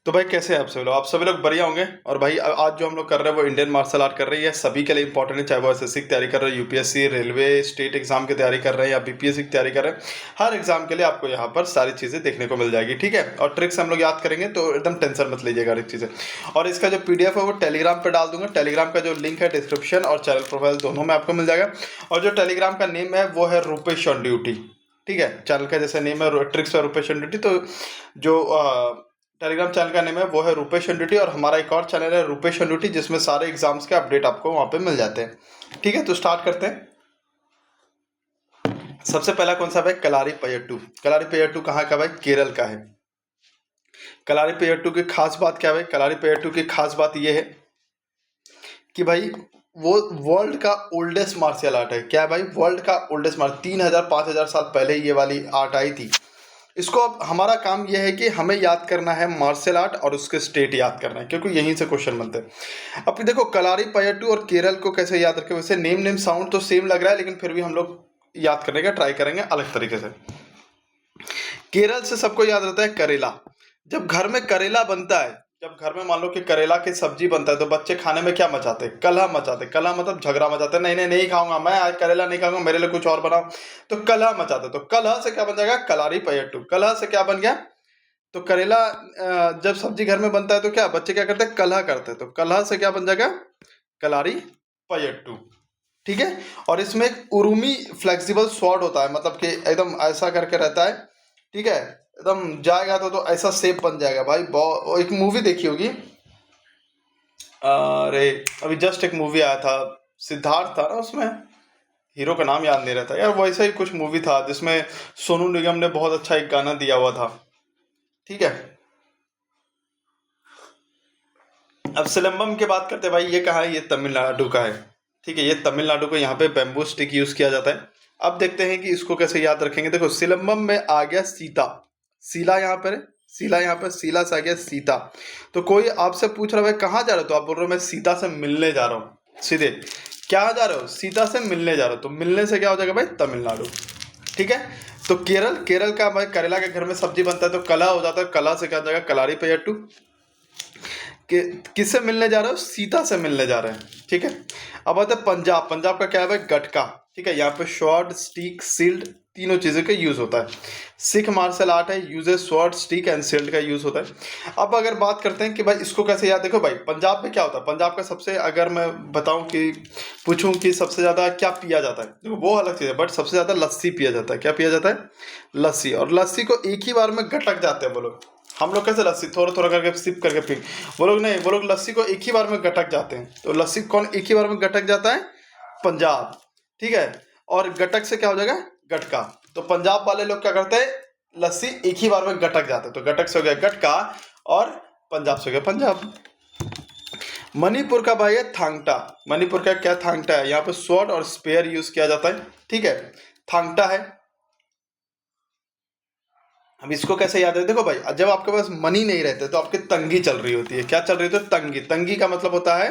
तो भाई कैसे हैं आप सभी लोग बढ़िया होंगे। और भाई आज जो हम लोग कर रहे हैं वो इंडियन मार्शल आर्ट कर रही है, सभी के लिए इंपॉर्टेंट है, चाहे वो एसएससी की तैयारी कर रहे हैं, यूपीएससी, रेलवे, स्टेट एग्जाम की तैयारी कर रहे हैं या बीपीएससी की तैयारी कर रहे हैं। हर एग्जाम के लिए आपको यहाँ पर सारी चीज़ें देखने को मिल जाएगी, ठीक है। और ट्रिक्स हम लोग याद करेंगे, तो एकदम टेंशन मत लीजिएगा हर एक चीज़ें। और इसका जो पीडीएफ है वो टेलीग्राम पर डाल दूंगा। टेलीग्राम का जो लिंक है डिस्क्रिप्शन और चैनल प्रोफाइल दोनों में आपको मिल जाएगा। और जो टेलीग्राम का नेम है वो है रूपेश ऑन ड्यूटी, ठीक है। चैनल का जैसे नेम है ट्रिक्स और रूपेश ऑन ड्यूटी, तो जो टेलीग्राम चैनल का नेम है वो है रूपेश ड्यूटी। और हमारा एक और चैनल है रूपेश ड्यूटी, जिसमें सारे एग्जाम्स के अपडेट आपको वहाँ पे मिल जाते हैं, ठीक है। तो स्टार्ट करते हैं। सबसे पहला कौन सा भाई? कलारीपयट्टू। कलारीपयट्टू कहाँ का भाई? केरल का है। कलारीपयट्टू की खास बात क्या है भाई? कलारीपयट्टू की खास बात ये है कि भाई वो वर्ल्ड का ओल्डेस्ट मार्शल आर्ट है। क्या है भाई? वर्ल्ड का ओल्डेस्ट मार्शल, 3000 5000 साल पहले ये वाली आर्ट आई थी। इसको अब हमारा काम यह है कि हमें याद करना है मार्शल आर्ट और उसके स्टेट याद करना है, क्योंकि यहीं से क्वेश्चन बनते हैं। अब देखो कलारीपयट्टू और केरल को कैसे याद रखें? वैसे नेम साउंड तो सेम लग रहा है, लेकिन फिर भी हम लोग याद करने का ट्राई करेंगे अलग तरीके से। केरल से सबको याद रहता है करेला। जब घर में करेला बनता है, जब घर में मान लो कि करेला की सब्जी बनता है, तो बच्चे खाने में क्या मचाते हैं? कलह मचाते हैं। कलह मतलब झगड़ा मचाते हैं, नहीं नहीं नहीं खाऊंगा मैं आज करेला, नहीं खाऊंगा, मेरे लिए कुछ और बनाओ। तो कलह मचाते। तो कलह से क्या बन जाएगा? कलारीपयट्टू। कलह से क्या बन गया? तो करेला जब सब्जी घर में बनता है तो क्या बच्चे क्या करते हैं? कलह करते हैं। तो कलह से क्या बन जाएगा? कलारीपयट्टू, ठीक है। और इसमें एक उरुमी फ्लेक्सिबल स्वॉर्ड होता है, मतलब कि एकदम ऐसा करके रहता है, ठीक है। एकदम जाएगा तो ऐसा शेप बन जाएगा भाई। एक मूवी देखी होगी, अरे अभी जस्ट एक मूवी आया था, सिद्धार्थ था ना उसमें, हीरो का नाम याद नहीं रहता यार। वैसा ही कुछ मूवी था जिसमें सोनू निगम ने बहुत अच्छा एक गाना दिया हुआ था, ठीक है। अब सिलंबम की बात करते हैं भाई। ये कहाँ है? ये तमिलनाडु का है, ठीक है। ये तमिलनाडु को यहाँ पे बैम्बू स्टिक यूज किया जाता है। अब देखते हैं कि इसको कैसे याद रखेंगे। देखो सिलंबम में आ गया सीता, सीला यहाँ पर है, सीला यहाँ पर, सीला से आ गया सीता। तो कोई आपसे पूछ रहा है भाई कहाँ जा रहे हो, तो आप बोल रहे हो मैं सीता से मिलने जा रहा हूँ। सीधे क्या जा रहे हो? सीता से मिलने जा रहे हो। तो मिलने से क्या हो जाएगा भाई? तमिलनाडु, ठीक है। तो केरल, केरल का भाई करेला के घर में सब्जी बनता है तो कला हो जाता है। कला से क्या हो जाएगा? कलारीपयट्टू। कि किससे मिलने जा रहे हो? सीता से मिलने जा रहे हैं, ठीक है। अब आता है पंजाब। पंजाब का क्या है भाई? गटका, ठीक है। यहाँ पे स्वॉर्ड, स्टिक, शील्ड तीनों चीज़ों का यूज होता है। सिख मार्शल आर्ट है, uses sword, stick and shield का यूज होता है। अब अगर बात करते हैं कि भाई इसको कैसे याद, देखो भाई पंजाब में क्या होता है। पंजाब का सबसे, अगर मैं बताऊं कि पूछूं कि सबसे ज़्यादा क्या पिया जाता है, देखो वो अलग चीज़ है, बट सबसे ज़्यादा लस्सी पिया जाता है। क्या पिया जाता है? लस्सी। और लस्सी को एक ही बार में गटक जाते हैं वो लोग। हम लोग कैसे लस्सी थोड़ा थोड़ा करके सिप करके पी, वो लोग नहीं, वो लोग लस्सी को एक ही बार में गटक जाते हैं। तो लस्सी कौन एक ही बार में गटक जाता है? पंजाब, ठीक है। और गटक से क्या हो जाएगा? गटका। तो पंजाब वाले लोग क्या करते हैं? लस्सी एक ही बार में गटक जाते हैं। तो गटक से हो गया गटका और पंजाब से हो गया पंजाब। मणिपुर का भाई है थांगटा। मणिपुर का क्या? थांगटा है। यहाँ पे स्वॉर्ड और स्पेयर यूज किया जाता है, ठीक है। थांगटा है। अब इसको कैसे याद है? देखो भाई जब आपके पास मनी नहीं रहते तो आपकी तंगी चल रही होती है। क्या चल रही होती है? तंगी। तंगी का मतलब होता है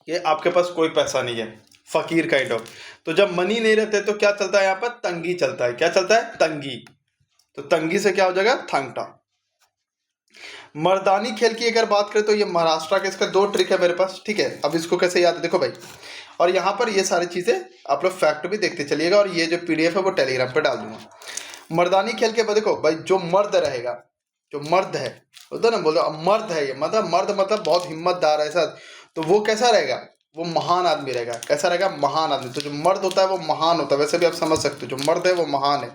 कि आपके पास कोई पैसा नहीं है, फकीर काइंड ऑफ। तो जब मनी नहीं रहते तो क्या चलता है? यहाँ पर तंगी चलता है। क्या चलता है? तंगी। तो तंगी से क्या हो जाएगा? थांगटा। मर्दानी खेल की अगर बात करें तो ये महाराष्ट्र का, इसका दो ट्रिक है मेरे पास, ठीक है। अब इसको कैसे याद है? देखो भाई, और यहाँ पर ये सारी चीज़ें आप लोग फैक्ट भी देखते चलिएगा, और ये जो पीडीएफ है वो टेलीग्राम पे डाल दूंगा। मर्दानी खेल के बाद देखो भाई, जो मर्द रहेगा, जो मर्द है, होता ना, बोलो अब मर्द है ये, मतलब मर्द मतलब बहुत हिम्मतदार है ऐसा। तो वो कैसा रहेगा? वो महान आदमी रहेगा। कैसा रहेगा? महान आदमी। तो जो मर्द होता है वो महान होता है। वैसे भी आप समझ सकते हो, जो मर्द है वो महान है।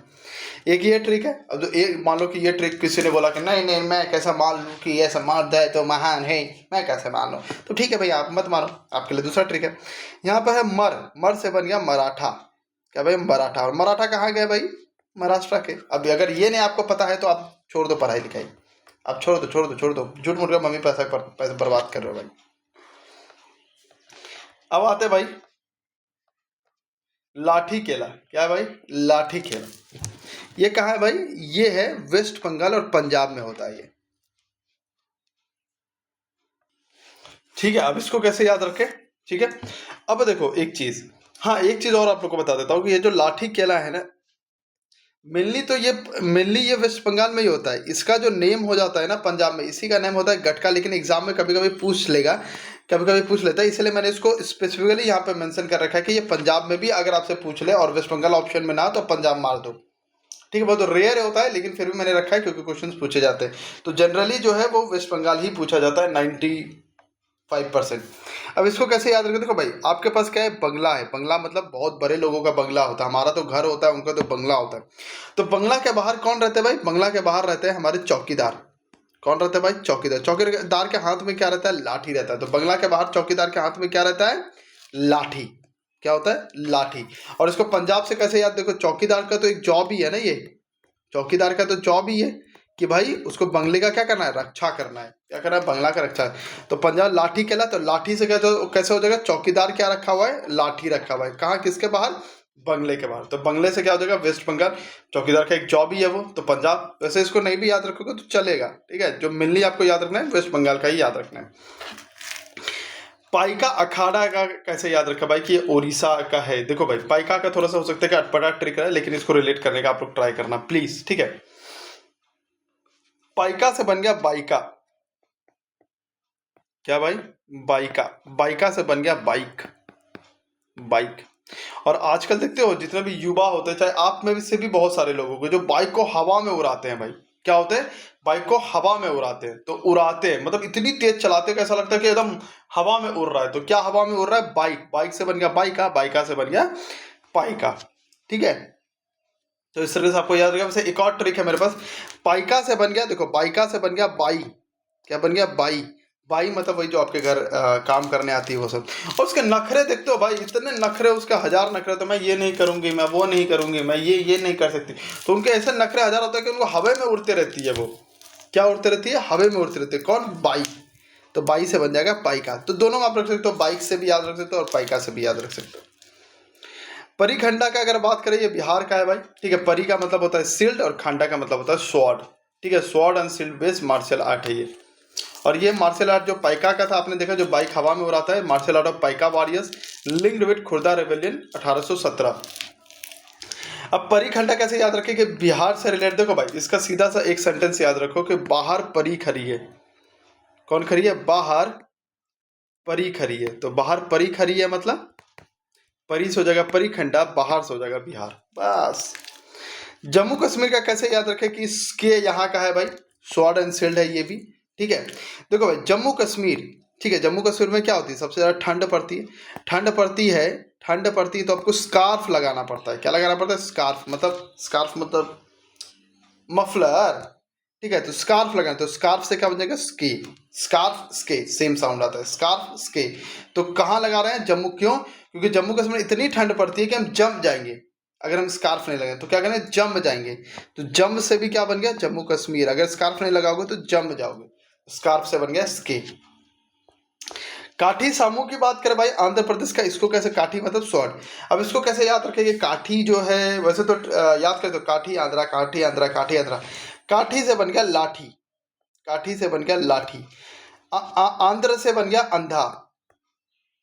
एक ये ट्रिक है। अब जो एक मान लो कि ये ट्रिक किसी ने बोला कि नहीं नहीं मैं कैसा मान लूँ कि ऐसा मर्द है तो महान है, मैं कैसे मान लूँ? तो ठीक है भाई, आप मत मानो, आपके लिए दूसरा ट्रिक है। यहाँ पर है मर। मर से बन गया मराठा। क्या भाई? मराठा। और मराठा कहाँ गए भाई? महाराष्ट्र के। अब अगर ये नहीं आपको पता है तो आप छोड़ दो पढ़ाई लिखाई, आप छोड़ दो छोड़ दो छोड़ दो, झूठ मूठ का मम्मी पैसा बर्बाद कर रहे हो भाई। अब आते भाई लाठी केला। क्या है भाई? लाठी केला। ये कहाँ है भाई? ये है वेस्ट बंगाल और पंजाब में होता है ये, ठीक है। अब इसको कैसे याद रखें? ठीक है। अब देखो एक चीज, हाँ एक चीज और आप लोग को बता देता हूँ कि ये जो लाठी केला है ना, मेनली ये वेस्ट बंगाल में ही होता है। इसका जो नेम हो जाता है ना पंजाब में, इसी का नेम होता है गटका, लेकिन एग्जाम में कभी कभी पूछ लेगा, कभी कभी पूछ लेता है, इसलिए मैंने इसको स्पेसिफिकली यहाँ पे मेंशन कर रखा है कि ये पंजाब में भी अगर आपसे पूछ ले और वेस्ट बंगाल ऑप्शन में ना तो पंजाब मार दो, ठीक है। बहुत रेयर होता है लेकिन फिर भी मैंने रखा है क्योंकि क्वेश्चंस पूछे जाते हैं। तो जनरली जो है वो वेस्ट बंगाल ही पूछा जाता है 95%। अब इसको कैसे याद रखें, देखो भाई आपके पास क्या है, बंगला है। बंगला मतलब बहुत बड़े लोगों का बंगला होता है, हमारा तो घर होता है, उनका तो बंगला होता है। तो बंगला के बाहर कौन रहते हैं भाई, बंगला के बाहर रहते हैं हमारे चौकीदार। कौन रहता है भाई, चौकीदार। चौकीदार के हाथ में क्या रहता है, लाठी रहता है। तो बंगला के बाहर चौकीदार के हाथ में क्या रहता है, लाठी। क्या होता है, लाठी। और इसको पंजाब से कैसे याद, देखो चौकीदार का तो एक जॉब ही है ना, ये चौकीदार का तो जॉब ही है कि भाई उसको बंगले का क्या करना है, रक्षा करना है। क्या करना है, बंगला का रक्षा है। तो पंजाब लाठी कहला, तो लाठी से क्या तो कैसे हो जाएगा, चौकीदार क्या रखा हुआ है, लाठी रखा हुआ है। कहाँ, किसके बाहर, बंगले के बाहर। तो बंगले से क्या हो जाएगा, वेस्ट बंगाल। चौकीदार का एक जॉब ही है वो, तो पंजाब। वैसे इसको नहीं भी याद रखोगे तो चलेगा, ठीक है। जो मेनली आपको याद रखना है वेस्ट बंगाल का ही याद रखना है। पाइका अखाड़ा का कैसे याद रखा भाई कि ये ओडिशा का है। देखो भाई पाइका का थोड़ा सा हो सकता है कि अटपटा ट्रिक है, लेकिन इसको रिलेट करने का आप लोग ट्राई करना प्लीज, ठीक है। पाइका से बन गया बाइका। क्या भाई, बाइका। बाइका से बन गया बाइक। बाइक। और आजकल देखते हो जितने भी युवा होते हैं, चाहे आप में से भी बहुत सारे लोगों को जो बाइक को हवा में उड़ाते हैं भाई। क्या होते हैं, बाइक को हवा में उड़ाते हैं। तो उड़ाते हैं मतलब इतनी तेज चलाते हैं कि ऐसा लगता है कि एकदम हवा में उड़ रहा है। तो क्या हवा में उड़ रहा है, बाइक। बाइक से बन गया बाइका, बाइका से बन गया पाइका, ठीक है। तो इस तरह से आपको याद रखिए। वैसे एक और ट्रिक है मेरे पास, पाइका से बन गया, देखो बाइका से बन गया बाई। क्या बन गया, बाई। बाई मतलब वही जो आपके घर काम करने आती है वो सब। और उसके नखरे देखते हो भाई, इतने नखरे, उसका हजार नखरे। तो मैं ये नहीं करूंगी, मैं वो नहीं करूंगी, मैं ये नहीं कर सकती। तो उनके ऐसे नखरे हजार होते हैं कि उनको हवा में उड़ते रहती है वो। क्या उड़ते रहती है, हवा में उड़ती रहती है। कौन, बाई। तो बाई से बन जाएगा पाइका। तो दोनों आप रख सकते हो, बाइक से भी याद रख सकते हो और पाइका से भी याद रख सकते हो। परिखंडा का अगर बात करें, ये बिहार का है भाई, ठीक है। परी का मतलब होता है शील्ड और खंडा का मतलब होता है स्वॉर्ड, ठीक है। Sword and shield based martial art है ये। और ये मार्शल आर्ट जो पाइका का था, आपने देखा जो बाइक हवा में उड़ाता है, martial art of Paika warriors, linked with Khurda rebellion 1817। अब परिखंडा कैसे याद रखें कि बिहार से रिलेटेड, देखो भाई इसका सीधा सा एक सेंटेंस याद रखो कि बाहर परी खड़ी है। कौन खड़ी है, बाहर परी खड़ी है। तो बाहर परी खड़ी है मतलब परी से हो जाएगा परिखंडा, बाहर से हो जाएगा बिहार, बस। जम्मू कश्मीर का कैसे याद रखें कि इसके यहाँ का है भाई, स्वॉर्ड एंड शील्ड है ये भी, ठीक है। देखो भाई जम्मू कश्मीर, ठीक है। जम्मू कश्मीर में क्या होती है, सबसे ज़्यादा ठंड पड़ती है। ठंड पड़ती है तो आपको स्कार्फ लगाना पड़ता है। क्या लगाना पड़ता है, स्कार्फ मतलब मफलर, ठीक है। तो स्कार्फ लगाना, तो स्कार्फ से क्या बन जाएगा, स्के। स्कार्फ स्के सेम साउंड आता है, स्कार्फ स्के। तो कहाँ लगा रहे हैं, जम्मू। क्यों, क्योंकि जम्मू कश्मीर इतनी ठंड पड़ती है कि हम जम जाएंगे अगर हम स्कार्फ नहीं लगाएं। तो क्या करें, जम जाएंगे। तो जम से भी क्या बन गया, जम्मू कश्मीर। अगर स्कार्फ नहीं लगाओगे तो जम जाओगे, स्कार्फ से बन गया स्के। काठी सामू की बात करें भाई, आंध्र प्रदेश का, इसको कैसे, काठी मतलब स्वॉर्ड। अब इसको कैसे याद रखेंगे, काठी जो है वैसे तो याद करें तो काठी आंध्रा, काठी आंध्रा, काठी आंध्रा। काठी से बन गया लाठी। काठी से बन गया लाठी। आंध्र से बन गया अंधा।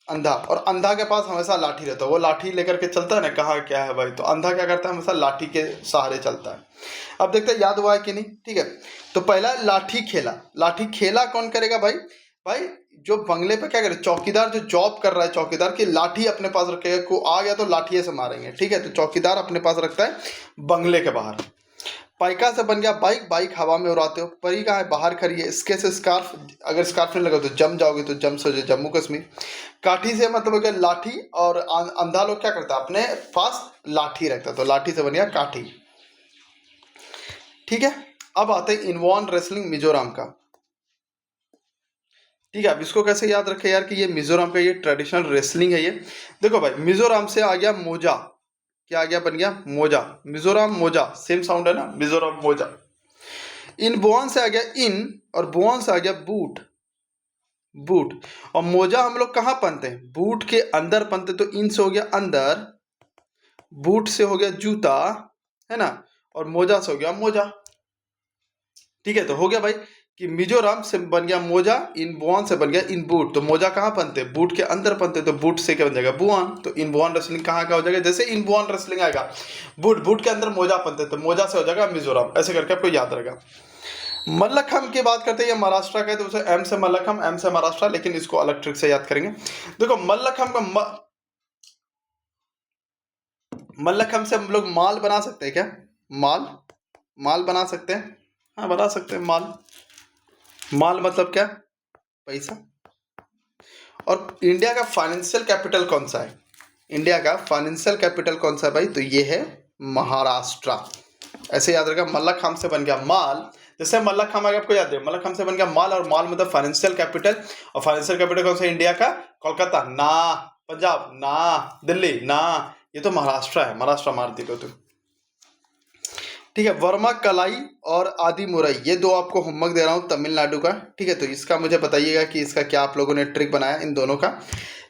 अंधा। और अंधा के पास हमेशा लाठी रहता है, वो लाठी लेकर के चलता है ना, कहाँ क्या है भाई। तो अंधा क्या करता है, हमेशा लाठी के सहारे चलता है। अब देखते हैं याद हुआ है कि नहीं, ठीक है। तो पहला लाठी खेला। लाठी खेला कौन करेगा भाई, भाई जो बंगले पे क्या करे, चौकीदार जो जॉब कर रहा है, चौकीदार की लाठी अपने पास रखेगा। को आ गया तो लाठी से मारेंगे, ठीक है। तो चौकीदार अपने पास रखता है बंगले के बाहर। पाइका से बन गया बाइक। बाइक हवा में उड़ाते हो। परी कहाँ है, बाहर खड़ी है। इसके से स्कार्फ, अगर स्कार्फ नहीं लगा तो जम जाओगे, तो जम से जम्मू कश्मीर। काठी से मतलब हो गया लाठी। और अंधा लोग क्या करता है, अपने पास लाठी रखता है, तो लाठी से बन गया काठी, ठीक है। अब आते हैं इनवॉन रेसलिंग मिजोरम का, ठीक है। अब इसको कैसे याद रखें यार कि ये मिजोरम का ये ट्रेडिशनल रेसलिंग है ये। देखो भाई मिजोरम से आ गया मोजा। क्या आ गया, बन गया मोजा। मिजोरम मोजा सेम साउंड है ना, मिजोरम मोजा। इन बोन से आ गया इन, और बोन से आ गया बूट। बूट। और मोजा हम लोग कहाँ पहनते हैं, बूट के अंदर पहनते, तो इन से हो गया अंदर, बूट से हो गया जूता, है ना, और मोजा से हो गया मोजा, ठीक है। तो हो गया भाई कि मिजोरम से बन गया मोजा, इनबुआन से बन गया इनबूट। तो मोजा कहाँ बनते हैं? बूट के अंदर बनते हैं, तो बूट से क्या बन जाएगा? बुआन। तो इनबुआन रेसलिंग कहाँ का हो जाएगा? जैसे इनबुआन रेसलिंग आएगा, बूट के अंदर मोजा बनते हैं, तो मोजा से हो जाएगा मिजोरम। ऐसे करके आपको याद रहेगा। मल्लखम की बात करते हैं, ये महाराष्ट्र का है, तो उसे एम से मल्लखम, एम से महाराष्ट्र, लेकिन इसको अलग ट्रिक से याद करेंगे। देखो मल्लखम का मल्लखम से हम लोग माल बना सकते हैं क्या? माल बना सकते हैं, हाँ बना सकते हैं माल। माल मतलब क्या? पैसा। और इंडिया का फाइनेंशियल कैपिटल कौन सा है? इंडिया का फाइनेंशियल कैपिटल कौन सा है भाई? तो ये है महाराष्ट्र। ऐसे याद रखा, मल्लखम से बन गया माल। जैसे मल्लखम आगे आपको याद है, मल्लखम से बन गया माल, और माल मतलब फाइनेंशियल कैपिटल। और फाइनेंशियल कैपिटल कौन सा? इंडिया का कोलकाता ना, पंजाब ना, दिल्ली ना, ये तो महाराष्ट्र है। महाराष्ट्र मार दी तुम। ठीक है, वर्मा कलाई और आदि मुरई, ये दो आपको होमवर्क दे रहा हूँ तमिलनाडु का। ठीक है, तो इसका मुझे बताइएगा कि इसका क्या आप लोगों ने ट्रिक बनाया इन दोनों का।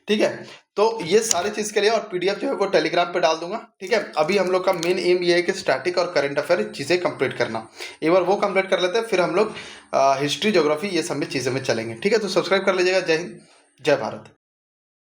ठीक है, तो ये सारी चीज़ के लिए, और पीडीएफ जो है वो टेलीग्राम पे डाल दूंगा। ठीक है, अभी हम लोग का मेन एम ये है कि स्टैटिक और करंट अफेयर चीज़ें कंप्लीट करना। एक बार वो कंप्लीट कर लेते हैं, फिर हम लोग हिस्ट्री, ज्योग्राफी, ये सब में चीज़ों में चलेंगे। ठीक है, तो सब्सक्राइब कर लीजिएगा। जय हिंद, जय भारत।